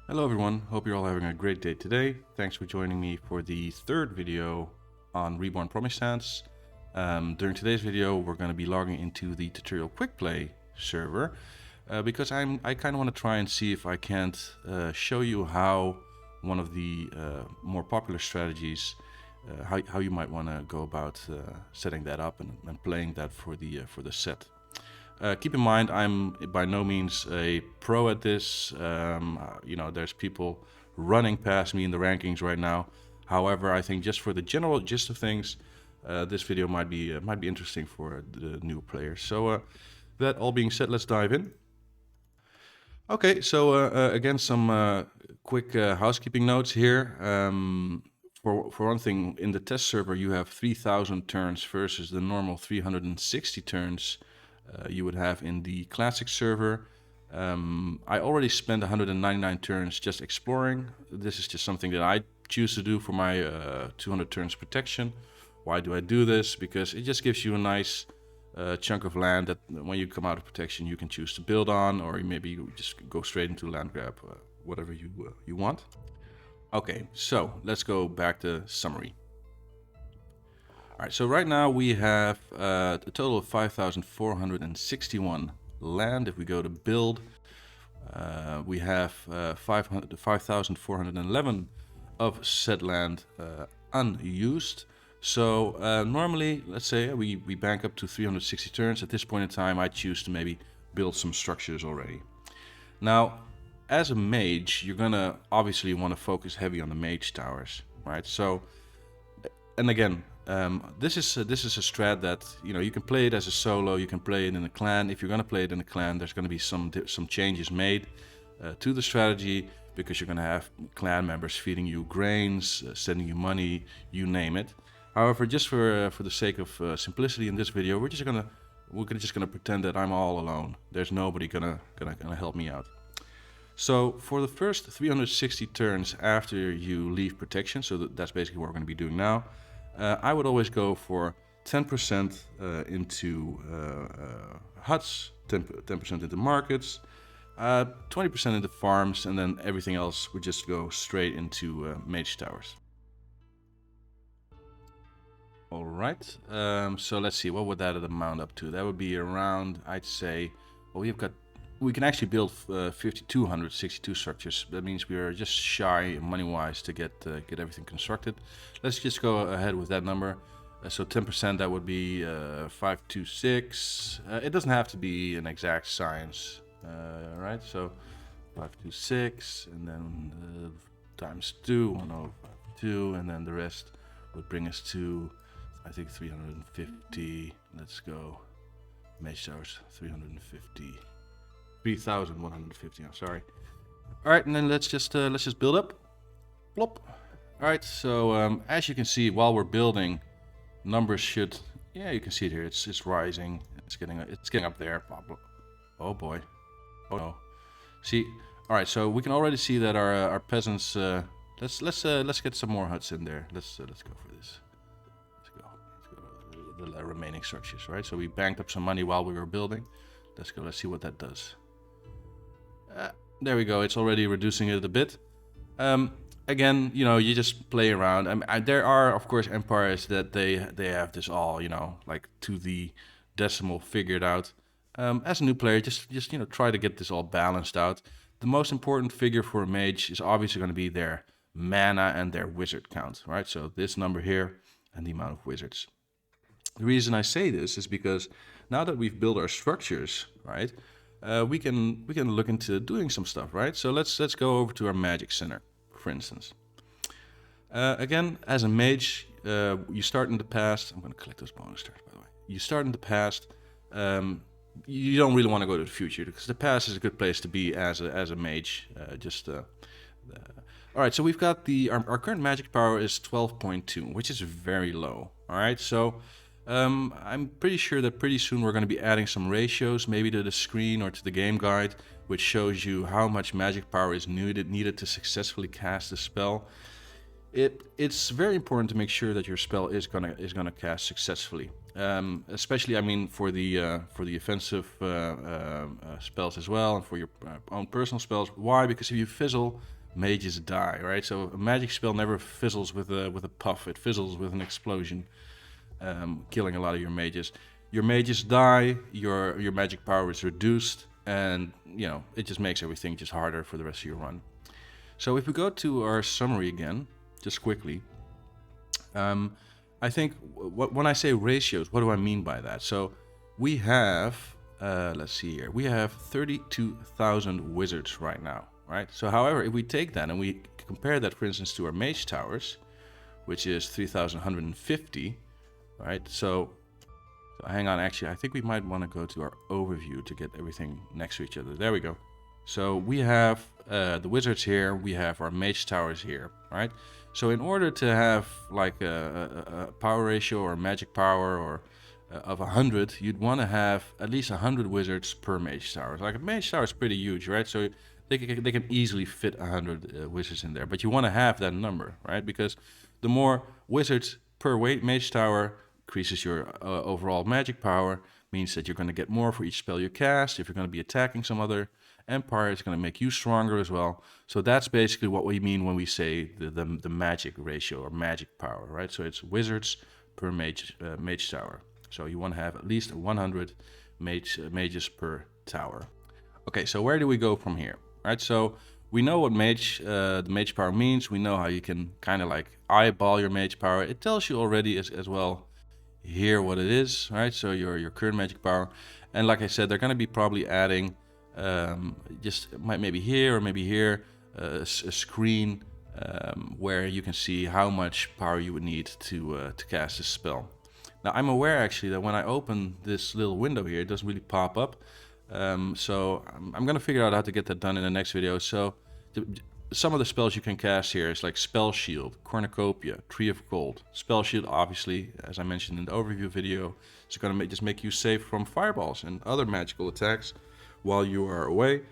Hello everyone, hope you're all having a great day today. Thanks for joining me for the third video on Reborn Promisance. During today's video we're going to be logging into the tutorial quick play server because I kind of want to try and see if I can't show you how one of the more popular strategies, how you might want to go about setting that up and playing that for the set. Keep in mind, I'm by no means a pro at this. There's people running past me in the rankings right now. However, I think just for the general gist of things, this video might be interesting for the new players. So, that all being said, let's dive in. Okay, so again, some quick housekeeping notes here. For one thing, in the test server, you have 3,000 turns versus the normal 360 turns you would have in the classic server. I already spent 199 turns just exploring. This is just something that I choose to do for my 200 turns protection. Why do I do this? Because it just gives you a nice chunk of land that when you come out of protection you can choose to build on, or maybe you just go straight into land grab, whatever you want. Okay, so let's go back to summary. Alright, so right now we have a total of 5,461 land. If we go to build, we have 5,411 of said land unused. So normally, let's say we bank up to 360 turns. At this point in time, I choose to maybe build some structures already. Now, as a mage, you're gonna obviously want to focus heavy on the mage towers, right? So, and again, this is a strat that you can play it as a solo, you can play it in a clan. If you're gonna play it in a clan, there's gonna be some changes made to the strategy, because you're gonna have clan members feeding you grains, sending you money, you name it. However, just for the sake of simplicity in this video, we're just gonna pretend that I'm all alone. There's nobody gonna help me out. So for the first 360 turns after you leave protection, so that's basically what we're going to be doing now, I would always go for 10% into huts, 10% into markets, 20% into farms, and then everything else would just go straight into mage towers. Alright, so let's see, what would that amount up to? That would be around, I'd say, well, we can actually build 5,262 structures. That means we are just shy money-wise to get everything constructed. Let's just go ahead with that number. So 10%, that would be 526. It doesn't have to be an exact science, right? So 526, and then times 2, 1/2, and then the rest would bring us to, I think, 350. Let's go. Mage towers, 350. 3,150, I'm sorry. Alright, and then let's just build up. Plop. Alright, so as you can see, while we're building, numbers should, yeah, you can see it here, it's rising, it's getting up there. Oh boy. Oh no. See, alright, so we can already see that our peasants, let's get some more huts in there. Let's go for this. Let's go the remaining structures, right? So we banked up some money while we were building. Let's see what that does. There we go, it's already reducing it a bit. Again, you just play around. There are, of course, empires that they have this all, like to the decimal figured out. As a new player, just try to get this all balanced out. The most important figure for a mage is obviously going to be their mana and their wizard count, right? So this number here and the amount of wizards. The reason I say this is because now that we've built our structures, right, we can look into doing some stuff, right? So let's go over to our magic center, for instance. Again, as a mage, you start in the past. I'm going to collect those bonus stars, by the way. You start in the past. You don't really want to go to the future, because the past is a good place to be as a mage. All right, so we've got our current magic power is 12.2, which is very low. All right, so I'm pretty sure that pretty soon we're going to be adding some ratios, maybe to the screen or to the game guide, which shows you how much magic power is needed to successfully cast a spell. It's very important to make sure that your spell is gonna cast successfully, especially, I mean, for the offensive spells as well, and for your own personal spells. Why? Because if you fizzle, mages die, right? So a magic spell never fizzles with a puff. It fizzles with an explosion, killing a lot of your mages. Your mages die, your magic power is reduced, and you know, it just makes everything just harder for the rest of your run. So if we go to our summary again, just quickly, I think when I say ratios, what do I mean by that? So we have, let's see here, we have 32,000 wizards right now, right? So however, if we take that and we compare that, for instance, to our mage towers, which is 3,150, right? So hang on, actually, I think we might want to go to our overview to get everything next to each other. There we go. So we have the wizards here, we have our mage towers here, right? So in order to have like a power ratio or magic power or of 100, you'd want to have at least 100 wizards per mage tower. Like a mage tower is pretty huge, right? So they can easily fit 100 wizards in there, but you want to have that number, right? Because the more wizards per mage tower increases your overall magic power, means that you're going to get more for each spell you cast. If you're going to be attacking some other empire, it's going to make you stronger as well. So that's basically what we mean when we say the magic ratio or magic power, right? So it's wizards per mage tower. So you want to have at least 100 mages per tower. Okay, so where do we go from here, right? So we know what the mage power means. We know how you can kind of like eyeball your mage power. It tells you already as well here what it is, right? So your current magic power. And like I said, they're going to be probably adding just maybe here or maybe here a screen where you can see how much power you would need to cast this spell. Now I'm aware actually that when I open this little window here, it doesn't really pop up. So I'm gonna figure out how to get that done in the next video. So some of the spells you can cast here is like Spell Shield, Cornucopia, Tree of Gold. Spell Shield, obviously, as I mentioned in the overview video, is gonna just make you safe from fireballs and other magical attacks while you are away.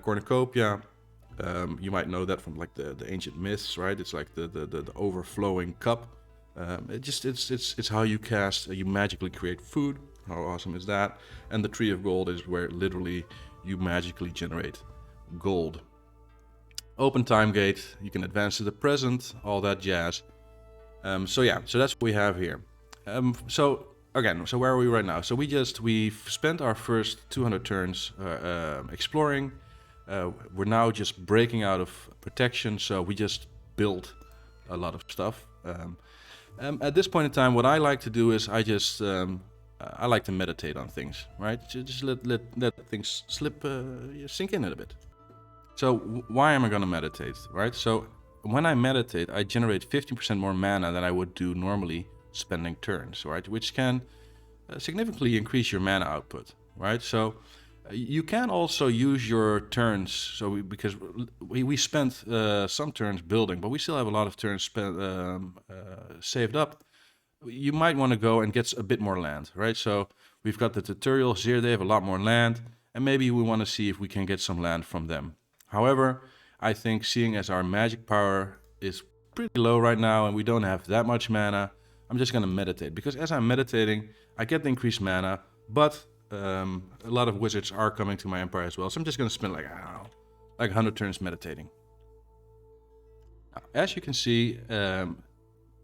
Cornucopia, you might know that from like the ancient myths, right? It's like the overflowing cup. It's how you cast, you magically create food. How awesome is that? And the Tree of Gold is where literally you magically generate gold. Open Time Gate, you can advance to the present, all that jazz. So yeah, so that's what we have here. So again, so where are we right now? So we've spent our first 200 turns exploring. We're now just breaking out of protection, so we just built a lot of stuff. At this point in time, what I like to do is I like to meditate on things, right? Just let things slip, sink in a bit. So why am I going to meditate, right? So when I meditate, I generate 15% more mana than I would do normally spending turns, right? Which can significantly increase your mana output, right? So you can also use your turns. So because we spent some turns building, but we still have a lot of turns saved up. You might want to go and get a bit more land, right? So we've got the tutorials here. They have a lot more land, and maybe we want to see if we can get some land from them. However, I think seeing as our magic power is pretty low right now and we don't have that much mana, I'm just going to meditate. Because as I'm meditating, I get the increased mana, but a lot of wizards are coming to my empire as well. So I'm just going to spend like, I don't know, like 100 turns meditating. Now, as you can see,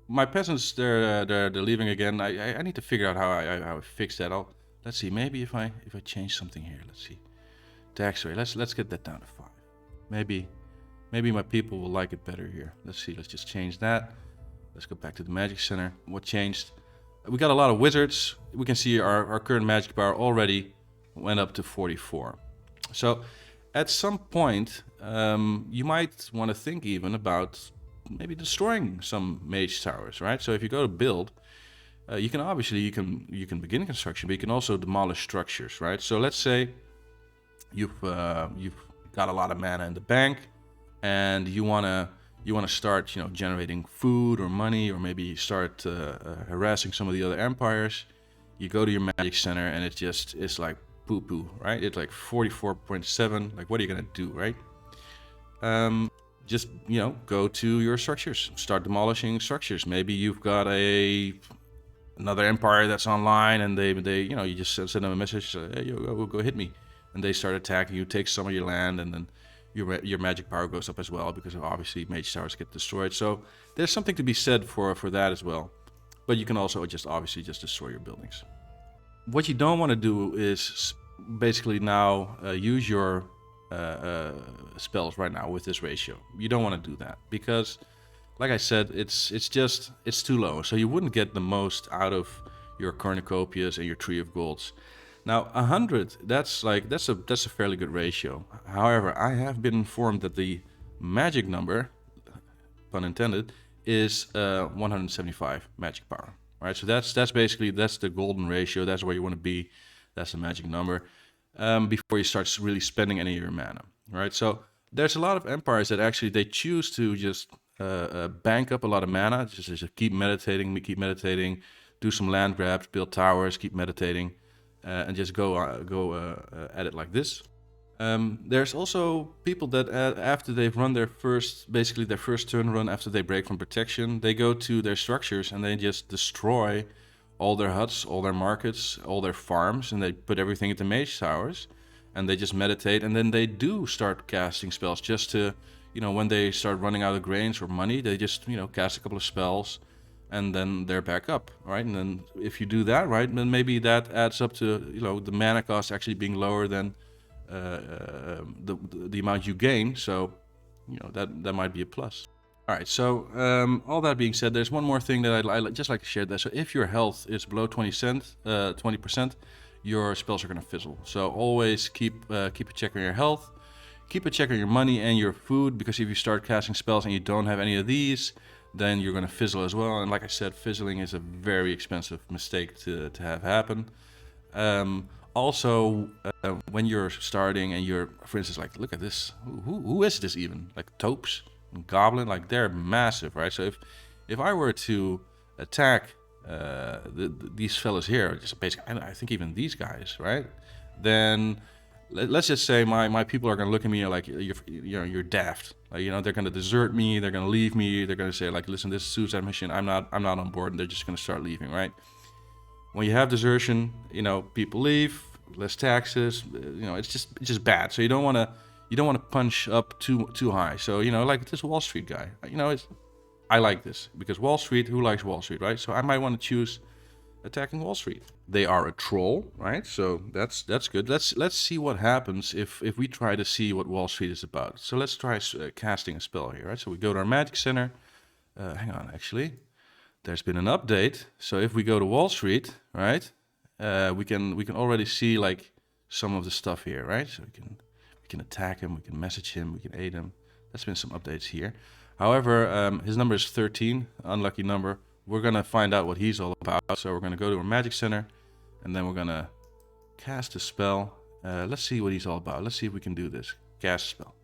my peasants, they're leaving again. I need to figure out how I fix that. Let's see, maybe if I change something here, let's see. Tax rate, let's get that down to 5. Maybe my people will like it better here. Let's see, let's just change that. Let's go back to the magic center. What changed? We got a lot of wizards. We can see our current magic power already went up to 44. So at some point, you might want to think even about maybe destroying some mage towers, right? So if you go to build, you can obviously you can begin construction, but you can also demolish structures, right? So let's say you've got a lot of mana in the bank, and you wanna start, generating food or money, or maybe start harassing some of the other empires. You go to your magic center, and it's like poo poo, right? It's like 44.7. Like, what are you gonna do, right? Just go to your structures, start demolishing structures. Maybe you've got another empire that's online, and they you just send them a message, hey, go hit me. And they start attacking you, take some of your land, and then, your magic power goes up as well, because obviously mage towers get destroyed. So there's something to be said for that as well. But you can also just obviously just destroy your buildings. What you don't want to do is basically now use your spells right now with this ratio. You don't want to do that because, like I said, it's too low. So you wouldn't get the most out of your cornucopias and your tree of golds. Now 100, that's a fairly good ratio. However, I have been informed that the magic number, pun intended, is 175 magic power. All right, so that's basically the golden ratio. That's where you want to be. That's the magic number before you start really spending any of your mana. All right, so there's a lot of empires that actually they choose to just bank up a lot of mana, just keep meditating, do some land grabs, build towers, keep meditating, and just go at it like this. There's also people that after they've run their first turn run, after they break from protection, they go to their structures and they just destroy all their huts, all their markets, all their farms, and they put everything into mage towers, and they just meditate, and then they do start casting spells just to, when they start running out of grains or money, they just, cast a couple of spells, and then they're back up, right? And then if you do that, right, then maybe that adds up to, the mana cost actually being lower than the amount you gain, so that might be a plus. All right, so all that being said, there's one more thing that I just like to share. That so if your health is below 20%, your spells are going to fizzle. So always keep a check on your health, keep a check on your money and your food, because if you start casting spells and you don't have any of these, then you're going to fizzle as well. And like I said, fizzling is a very expensive mistake to have happen. Also, when you're starting and you're, for instance, like, look at this. Who is this even? Like taupes and goblin, like they're massive, right? So if I were to attack these fellas here, just basically, I think even these guys, right? Then let's just say my people are gonna look at me like you're daft. Like, they're gonna desert me. They're gonna leave me. They're gonna say like, listen, this is a suicide mission. I'm not on board, and they're just gonna start leaving, right? When you have desertion, people leave, less taxes, it's just bad. So you don't want to punch up too high. So like this Wall Street guy, I like this because Wall Street. Who likes Wall Street, right? So I might want to choose attacking Wall Street. They are a troll, right? So that's good. Let's see what happens if we try to see what Wall Street is about. So let's try casting a spell here, right? So we go to our magic center. Hang on, actually. There's been an update, so if we go to Wall Street, right, we can already see like some of the stuff here, right? So we can attack him, we can message him, we can aid him. There's been some updates here. However, his number is 13, unlucky number. We're gonna find out what he's all about. So we're gonna go to our magic center, and then we're gonna cast a spell. Let's see what he's all about. Let's see if we can do this. Cast a spell.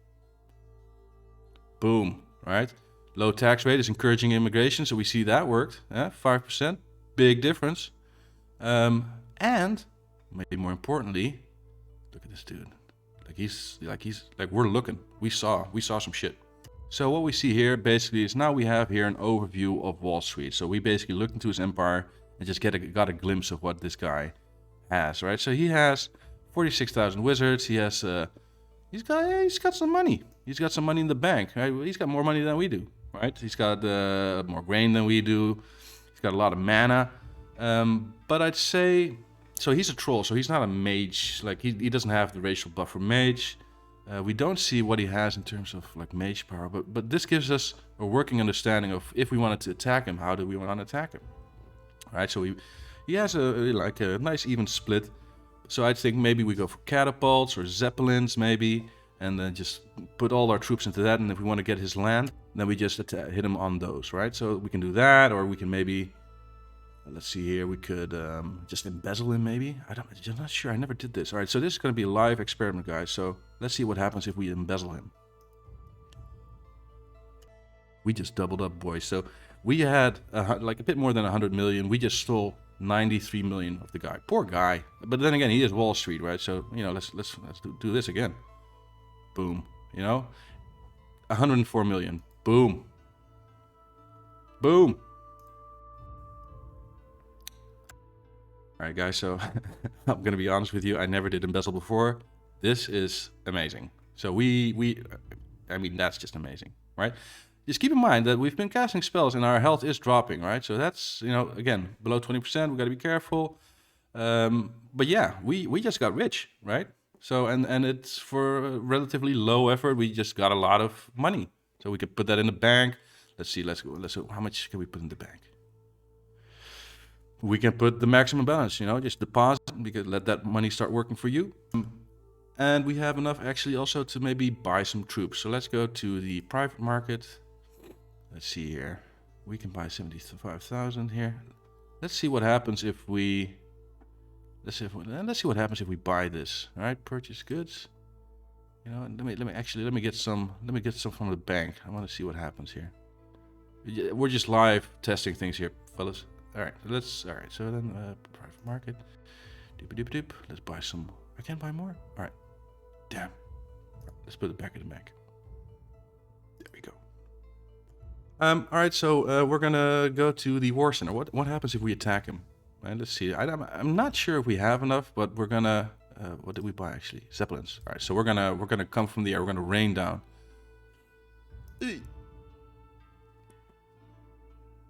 Boom, right? Low tax rate is encouraging immigration, so we see that worked. 5%, big difference. And maybe more importantly, look at this dude. He's like we're looking. We saw some shit. So what we see here basically is now we have here an overview of Wall Street. So we basically looked into his empire and just got a glimpse of what this guy has, right? So he has 46,000 wizards. He has he's got some money. He's got some money in the bank, right? He's got more money than we do. Right, he's got more grain than we do. He's got a lot of mana, but I'd say so. He's a troll, so he's not a mage. Like he doesn't have the racial buff for mage. We don't see what he has in terms of like mage power, but this gives us a working understanding of if we wanted to attack him, how do we want to attack him? All right, so he has a nice even split. So I think maybe we go for catapults or zeppelins, maybe. And then just put all our troops into that, and if we want to get his land, then we just hit him on those, right? So we can do that, or we can maybe, let's see here, we could just embezzle him maybe. I'm not sure, I never did this. All right, so this is going to be a live experiment, guys. So let's see what happens if we embezzle him. We just doubled up, boys. So we had like a bit more than 100 million. We just stole 93 million of the guy. Poor guy. But then again, he is Wall Street, right? So, let's do this again. Boom, 104 million. Boom. Boom. All right, guys, so I'm going to be honest with you. I never did embezzle before. This is amazing. So I mean, that's just amazing, right? Just keep in mind that we've been casting spells and our health is dropping, right? So that's, again, below 20%, we got to be careful. But yeah, we just got rich, right? So, and it's for relatively low effort. We just got a lot of money. So we could put that in the bank. Let's see, let's go. How much can we put in the bank? We can put the maximum balance, just deposit, because let that money start working for you. And we have enough actually also to maybe buy some troops. So let's go to the private market. Let's see here. We can buy 75,000 here. Let's see what happens if we... Let's see what happens if we buy this. All right, purchase goods. Let me get some from the bank. I want to see what happens here. We're just live testing things here, fellas. All right, so then private market. Doop. Let's buy some. I can't buy more. All right. Damn. Let's put it back in the bank. There we go. All right, so we're gonna go to the war center. What happens if we attack him? And let's see. I'm not sure if we have enough, but we're gonna. What did we buy actually? Zeppelins. All right, so we're gonna come from the air. We're gonna rain down.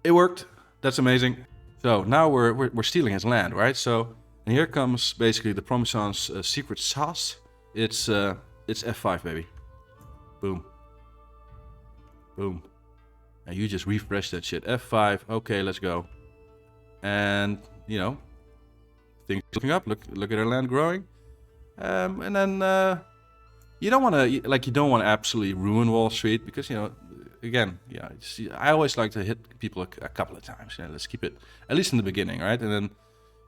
It worked. That's amazing. So now we're stealing his land, right? So and here comes basically the Promisance secret sauce. It's F5, baby. Boom. Boom. And you just refresh that shit. F5. Okay, let's go. And things looking up. Look at our land growing. And then you don't want to absolutely ruin Wall Street because again, I always like to hit people a couple of times. Let's keep it at least in the beginning, right? And then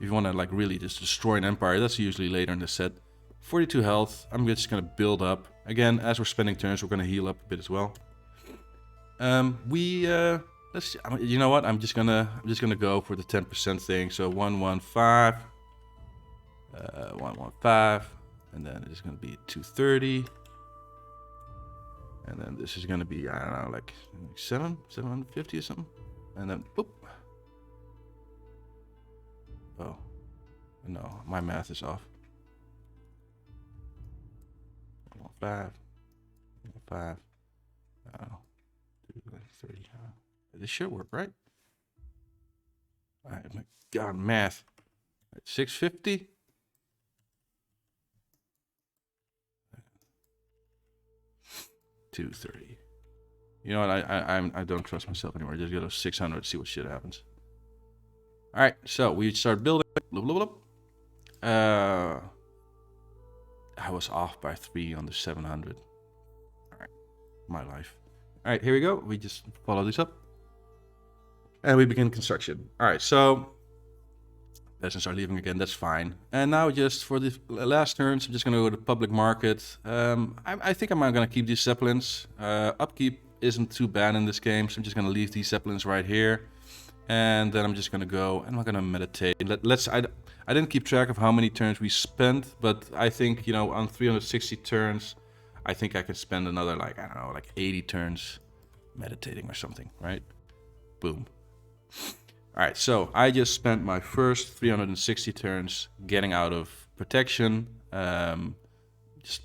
if you want to really just destroy an empire, that's usually later in the set. 42 health. I'm just gonna build up again as we're spending turns. We're gonna heal up a bit as well. Let's. You know what? I'm just gonna go for the 10% thing. So 115, 115, and then it's gonna be 230. And then this is gonna be, I don't know, like 750 or something. And then boop. Oh, no, my math is off. 115, 115. Oh, 30. This should work, right? All right, my God, math. 650. $230. You know what? I don't trust myself anymore. Just go to 600. See what shit happens. All right, so we start building. I was off by 3 on the 700. All right, my life. All right, here we go. We just follow this up, and we begin construction. All right, so peasants are leaving again. That's fine. And now just for the last turns, I'm just gonna go to the public market. I think I'm gonna keep these zeppelins. Upkeep isn't too bad in this game, so I'm just gonna leave these zeppelins right here. And then I'm just gonna go and I'm gonna meditate. I didn't keep track of how many turns we spent, but I think on 360 turns, I think I could spend another like 80 turns meditating or something, right? Boom. All right, so I just spent my first 360 turns getting out of protection. Just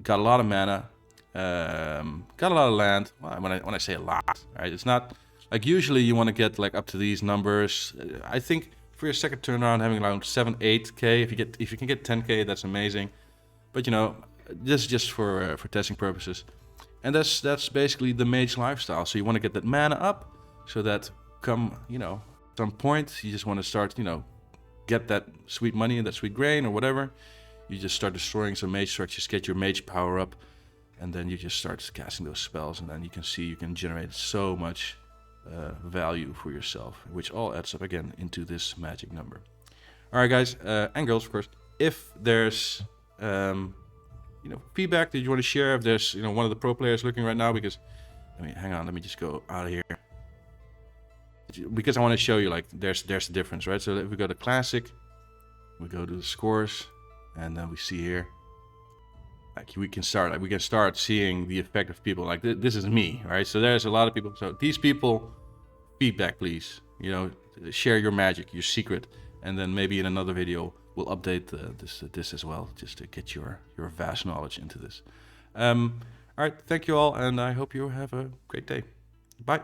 got a lot of mana, got a lot of land. Well, when I say a lot, right? It's not. Like usually you want to get like up to these numbers. I think for your second turn around having around 7-8k. If you can get 10k, that's amazing. But this is just for testing purposes. And that's basically the mage lifestyle. So you want to get that mana up, so that come some point you just want to start get that sweet money and that sweet grain or whatever. You just start destroying some mage structures, get your mage power up, and then you just start casting those spells, and then you can see you can generate so much value for yourself, which all adds up again into this magic number. All right, guys, and girls, of course. If there's feedback that you want to share, if there's one of the pro players looking right now, because hang on, let me just go out of here, because I want to show you like there's the difference, right? So if we go to classic, we go to the scores, and then we see here. We can start seeing the effect of people. Like this is me, right? So there's a lot of people. So these people, feedback, please. Share your magic, your secret, and then maybe in another video we'll update this as well, just to get your vast knowledge into this. All right, thank you all, and I hope you have a great day. Bye.